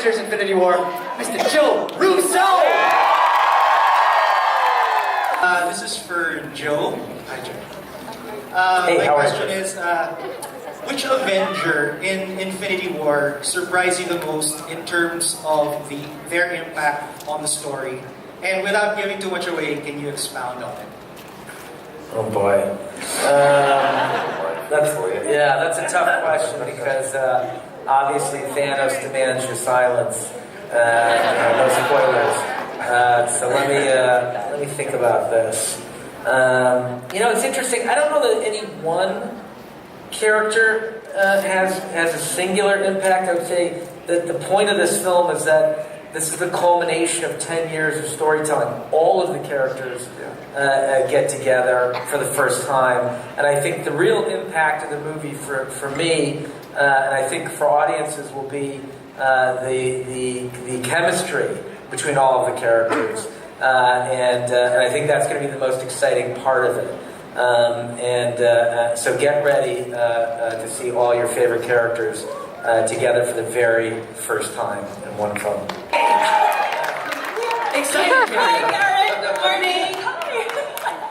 Avengers Infinity War, Mr. Joe Russo! This is for Joe. Hi, Joe. Hey, my question is, which Avenger in Infinity War surprised you the most in terms of their impact on the story? And without giving too much away, can you expound on it? Oh boy. That's a tough question because obviously Thanos demands your silence. No spoilers. So let me think about this. It's interesting. I don't know that any one character has a singular impact. I would say that the point of this film is that this is the culmination of 10 years of storytelling. All of the characters get together for the first time. And I think the real impact of the movie for me, and I think for audiences, will be the chemistry between all of the characters. And I think that's going to be the most exciting part of it. So get ready to see all your favorite characters together for the very first time in one film. Excited. Hi, Karen. Good morning.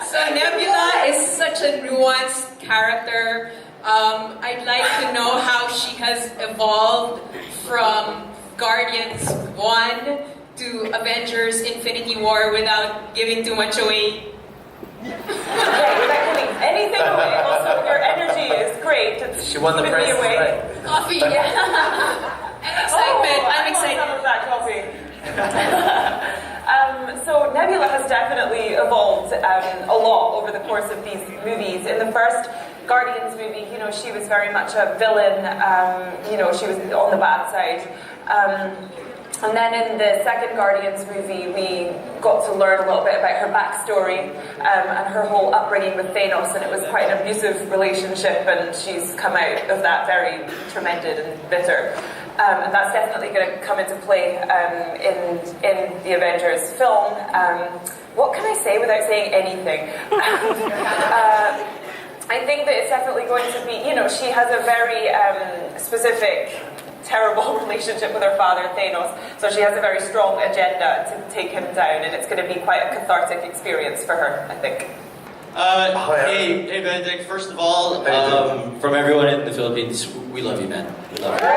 So Nebula is such a nuanced character. I'd like to know how she has evolved from Guardians 1 to Avengers Infinity War without giving too much away. Without giving anything away. Also, your energy is great. She won the prize. Right. Coffee, yeah. And excitement. I'm excited. Some of that coffee. So Nebula has definitely evolved a lot over the course of these movies. In the first Guardians movie, she was very much a villain. She was on the bad side. And then in the second Guardians movie, we got to learn a little bit about her backstory and her whole upbringing with Thanos, and it was quite an abusive relationship, and she's come out of that very tormented and bitter. And that's definitely going to come into play in the Avengers film. What can I say without saying anything? I think that it's definitely going to be, she has a very specific terrible relationship with her father, Thanos, so she has a very strong agenda to take him down, and it's going to be quite a cathartic experience for her, I think. Hey, Benedict, first of all, from everyone in the Philippines, we love you, man. We love you.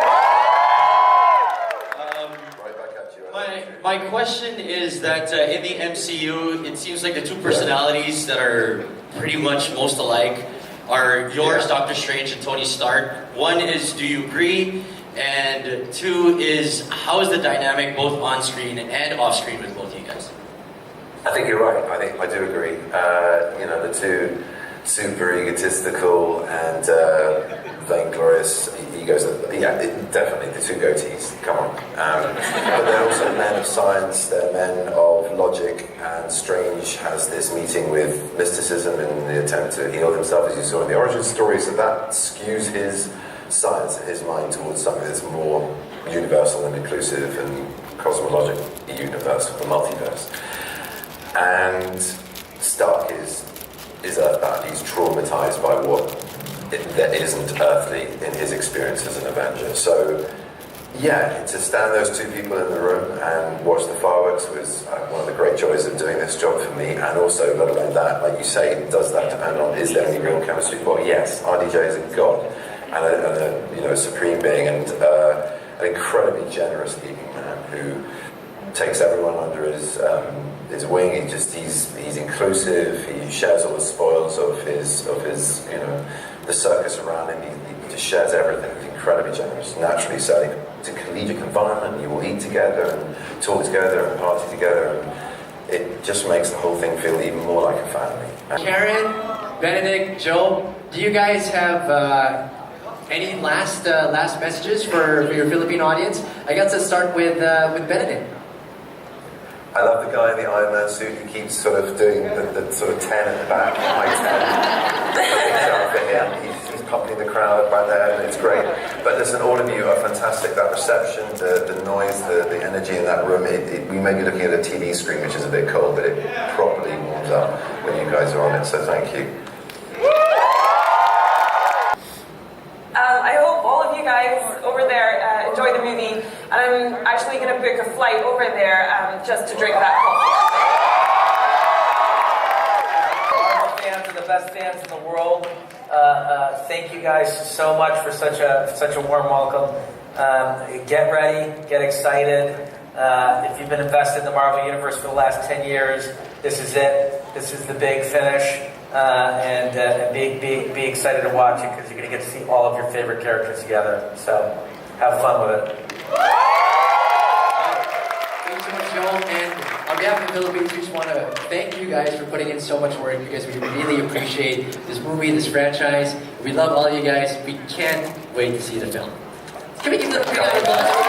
My question is that in the MCU, it seems like the two personalities that are pretty much most alike are yours, Doctor Strange, and Tony Stark. One is, do you agree? And two is, how is the dynamic both on screen and off screen with both of you guys? I think you're right. I do agree. The two super egotistical and vainglorious egos. Definitely the two goatees. Come on. But they're also men of science. They're men of logic. And Strange has this meeting with mysticism in the attempt to heal himself, as you saw in the origin story. So that skews his science in his mind towards something that's more universal and inclusive and cosmological, universal, the multiverse. And Stark is earthbound. He's traumatized by that isn't earthly in his experience as an Avenger. So, to stand those two people in the room and watch the fireworks was one of the great joys of doing this job for me. And also, let alone that, like you say, does that depend on, is there any real chemistry? Well, yes, RDJ is a god. And a supreme being, and an incredibly generous leading man who takes everyone under his wing. He's inclusive. He shares all the spoils of his the circus around him. He just shares everything. He's incredibly generous. Naturally, so it's a collegiate environment. You will eat together and talk together and party together, and it just makes the whole thing feel even more like a family. Karen, Benedict, Joe, do you guys have any last messages for your Philippine audience? I guess let's start with Benedict. I love the guy in the Iron Man suit who keeps sort of doing the sort of 10 at the back, high 10. He's pumping the crowd right there, and it's great. But listen, all of you are fantastic. That reception, the noise, the energy in that room, we may be looking at a TV screen, which is a bit cold, but it properly warms up when you guys are on it, so thank you. I hope all of you guys over there enjoy the movie, and I'm I'm actually going to book a flight over there just to drink that coffee. Marvel fans are the best fans in the world. Thank you guys so much for such a warm welcome. Get ready, get excited. If you've been invested in the Marvel Universe for the last 10 years, this is it. This is the big finish. And be excited to watch it because you're going to get to see all of your favorite characters together. So have fun with it. Thanks so much, Joel. And on behalf of the Philippines, we just want to thank you guys for putting in so much work because we really appreciate this movie, this franchise. We love all of you guys. We can't wait to see the film. Can we give them a big round of applause?